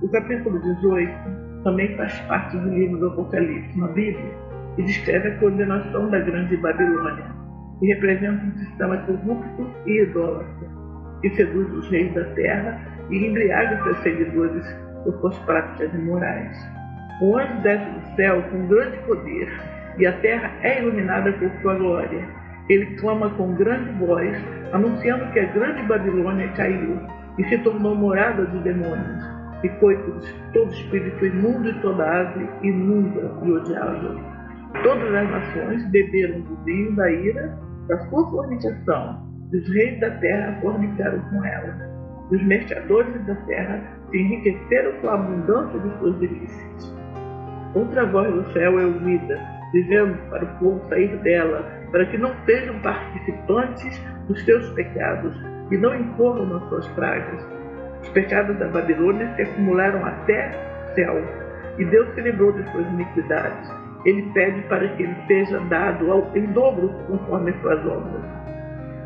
O capítulo 18 também faz parte do livro do Apocalipse na Bíblia e descreve a condenação da grande Babilônia, que representa um sistema corrupto e idólatra, que seduz os reis da terra e embriaga seus seguidores por suas práticas imorais. O anjo desce do céu com grande poder e a terra é iluminada por sua glória. Ele clama com grande voz, anunciando que a grande Babilônia caiu e se tornou morada de demônios e coitos, todo espírito imundo e toda ave imunda e odiável. Todas as nações beberam do vinho da ira da sua fornicação, e os reis da terra fornicaram com ela. Os mercadores da terra se enriqueceram com a abundância de suas delícias. Outra voz do céu é ouvida, dizendo para o povo sair dela, para que não sejam participantes dos seus pecados e não incorram nas suas pragas. Os pecados da Babilônia se acumularam até o céu, e Deus se lembrou de suas iniquidades. Ele pede para que ele seja dado em dobro conforme suas obras.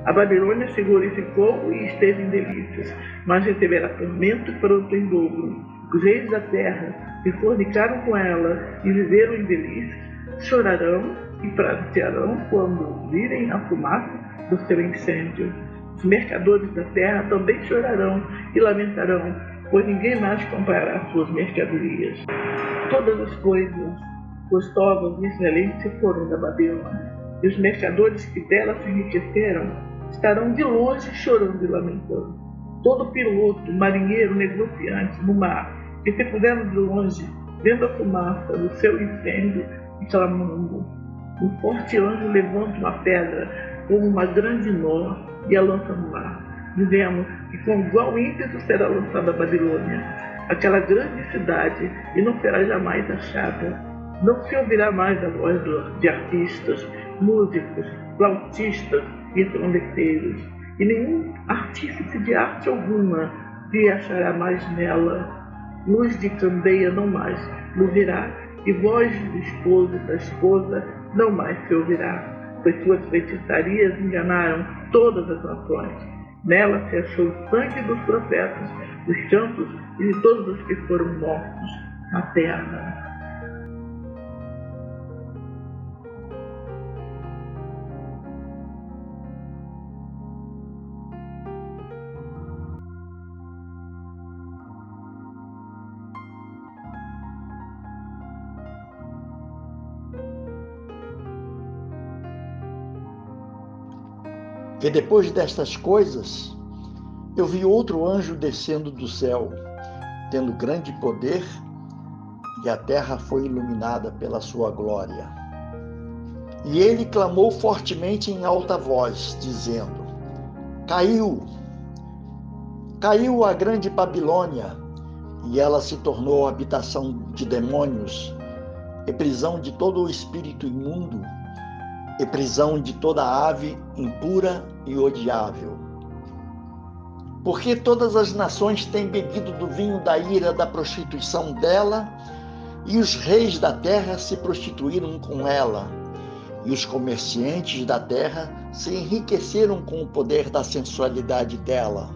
A Babilônia se glorificou e esteve em delícias, mas receberá tormento e pranto em dobro. Os reis da terra que fornicaram com ela e viveram em delícias chorarão e pratearão quando virem a fumaça do seu incêndio. Os mercadores da terra também chorarão e lamentarão, pois ninguém mais comprará suas mercadorias. Todas as coisas gostosas e excelentes se foram da Babilônia, e os mercadores que dela se enriqueceram estarão de longe chorando e lamentando. Todo piloto, marinheiro, negociante no mar, que se puseram de longe, vendo a fumaça do seu incêndio e clamando. Um forte anjo levanta uma pedra como uma grande nó e a lança no mar. Dizemos que com igual ímpeto será lançada a Babilônia, aquela grande cidade, e não será jamais achada. Não se ouvirá mais a voz de artistas, músicos, flautistas e trombeteiros, e nenhum artífice de arte alguma se achará mais nela. Luz de candeia não mais luzirá, e voz do esposo e da esposa não mais se ouvirá, pois suas feitiçarias enganaram todas as nações. Nela se achou o sangue dos profetas, dos santos e de todos os que foram mortos na terra. E depois destas coisas, eu vi outro anjo descendo do céu, tendo grande poder, e a terra foi iluminada pela sua glória. E ele clamou fortemente em alta voz, dizendo: Caiu a grande Babilônia, e ela se tornou habitação de demônios, e prisão de todo o espírito imundo, e prisão de toda ave impura e odiável. Porque todas as nações têm bebido do vinho da ira da prostituição dela, e os reis da terra se prostituíram com ela, e os comerciantes da terra se enriqueceram com o poder da sensualidade dela.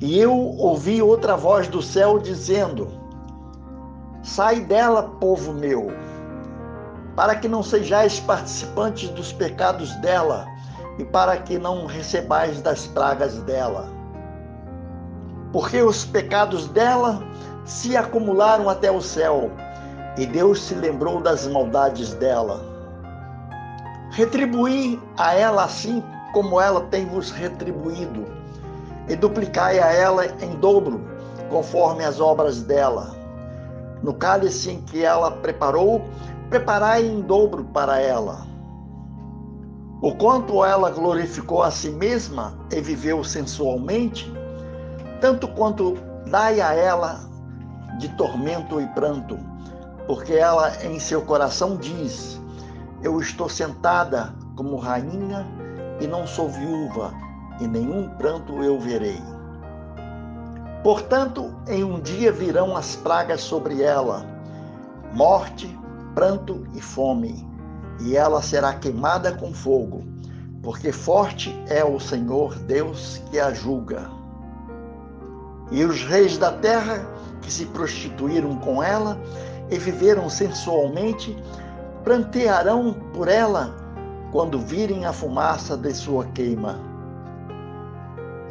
E eu ouvi outra voz do céu dizendo: Sai dela, povo meu, para que não sejais participantes dos pecados dela, e para que não recebais das pragas dela. Porque os pecados dela se acumularam até o céu, e Deus se lembrou das maldades dela. Retribuí a ela assim como ela tem vos retribuído, e duplicai a ela em dobro, conforme as obras dela. No cálice em que ela preparou, preparai em dobro para ela. O quanto ela glorificou a si mesma e viveu sensualmente, tanto quanto dai a ela de tormento e pranto, porque ela em seu coração diz: Eu estou sentada como rainha e não sou viúva, e nenhum pranto eu verei. Portanto, em um dia virão as pragas sobre ela, morte, pranto e fome, e ela será queimada com fogo, porque forte é o Senhor Deus que a julga. E os reis da terra que se prostituíram com ela e viveram sensualmente, prantearão por ela quando virem a fumaça de sua queima.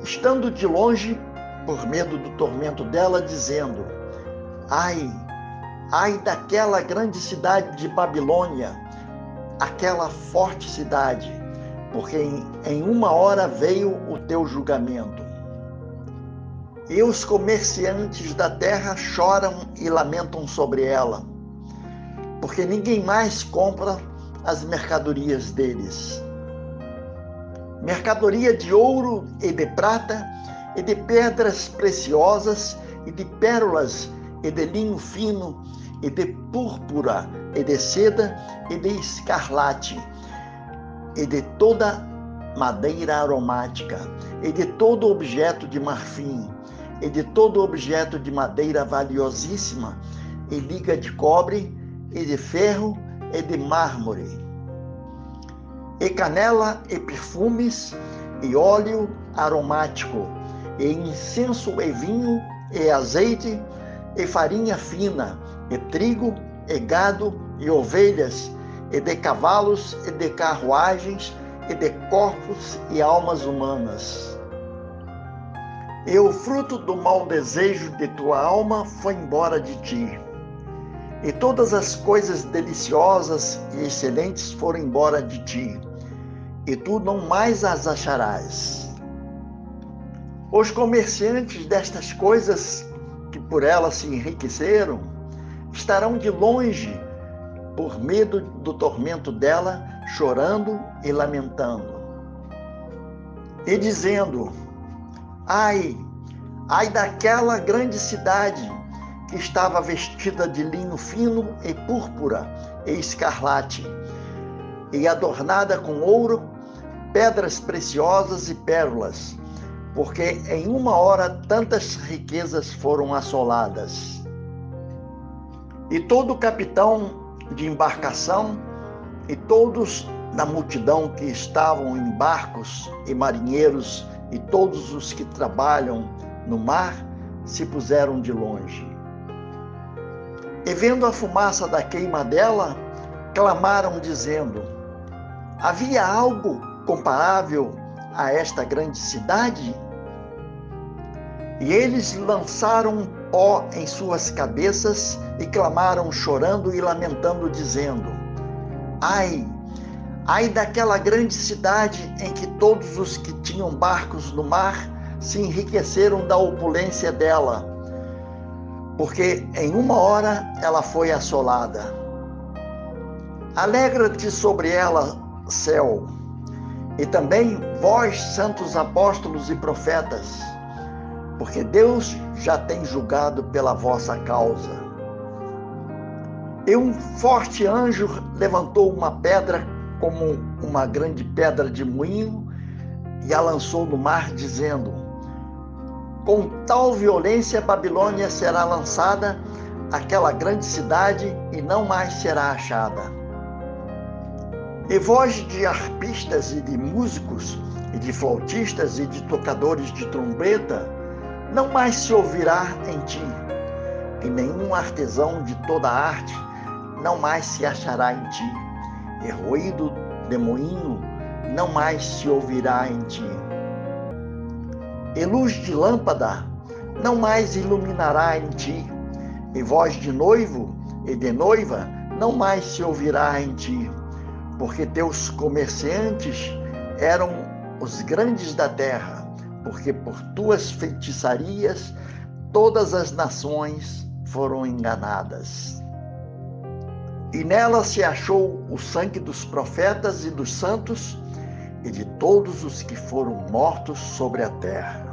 Estando de longe, por medo do tormento dela, dizendo: ai, ai daquela grande cidade de Babilônia, aquela forte cidade, porque em uma hora veio o teu julgamento. E os comerciantes da terra choram e lamentam sobre ela, porque ninguém mais compra as mercadorias deles. Mercadoria de ouro e de prata, e de pedras preciosas, e de pérolas, e de linho fino, e de púrpura, e de seda, e de escarlate, e de toda madeira aromática, e de todo objeto de marfim, e de todo objeto de madeira valiosíssima, e liga de cobre, e de ferro, e de mármore, e canela, e perfumes, e óleo aromático, e incenso, e vinho, e azeite, e farinha fina, e trigo, e gado, e ovelhas, e de cavalos, e de carruagens, e de corpos e almas humanas. E o fruto do mau desejo de tua alma foi embora de ti, e todas as coisas deliciosas e excelentes foram embora de ti, e tu não mais as acharás. Os comerciantes destas coisas, que por elas se enriqueceram, estarão de longe, por medo do tormento dela, chorando e lamentando, e dizendo: ai, ai daquela grande cidade, que estava vestida de linho fino e púrpura e escarlate, e adornada com ouro, pedras preciosas e pérolas, porque em uma hora tantas riquezas foram assoladas. E todo capitão de embarcação e todos da multidão que estavam em barcos e marinheiros e todos os que trabalham no mar se puseram de longe. E vendo a fumaça da queima dela, clamaram dizendo: havia algo comparável a esta grande cidade? E eles lançaram pó em suas cabeças e clamaram chorando e lamentando, dizendo: ai, ai daquela grande cidade em que todos os que tinham barcos no mar se enriqueceram da opulência dela, porque em uma hora ela foi assolada. Alegra-te sobre ela, céu, e também vós, santos apóstolos e profetas, porque Deus já tem julgado pela vossa causa. E um forte anjo levantou uma pedra como uma grande pedra de moinho e a lançou no mar, dizendo: com tal violência Babilônia será lançada, aquela grande cidade, e não mais será achada. E voz de arpistas e de músicos, e de flautistas e de tocadores de trombeta, não mais se ouvirá em ti, e nenhum artesão de toda arte não mais se achará em ti, e ruído de moinho não mais se ouvirá em ti. E luz de lâmpada não mais iluminará em ti, e voz de noivo e de noiva não mais se ouvirá em ti, porque teus comerciantes eram os grandes da terra, porque por tuas feitiçarias todas as nações foram enganadas. E nela se achou o sangue dos profetas e dos santos e de todos os que foram mortos sobre a terra.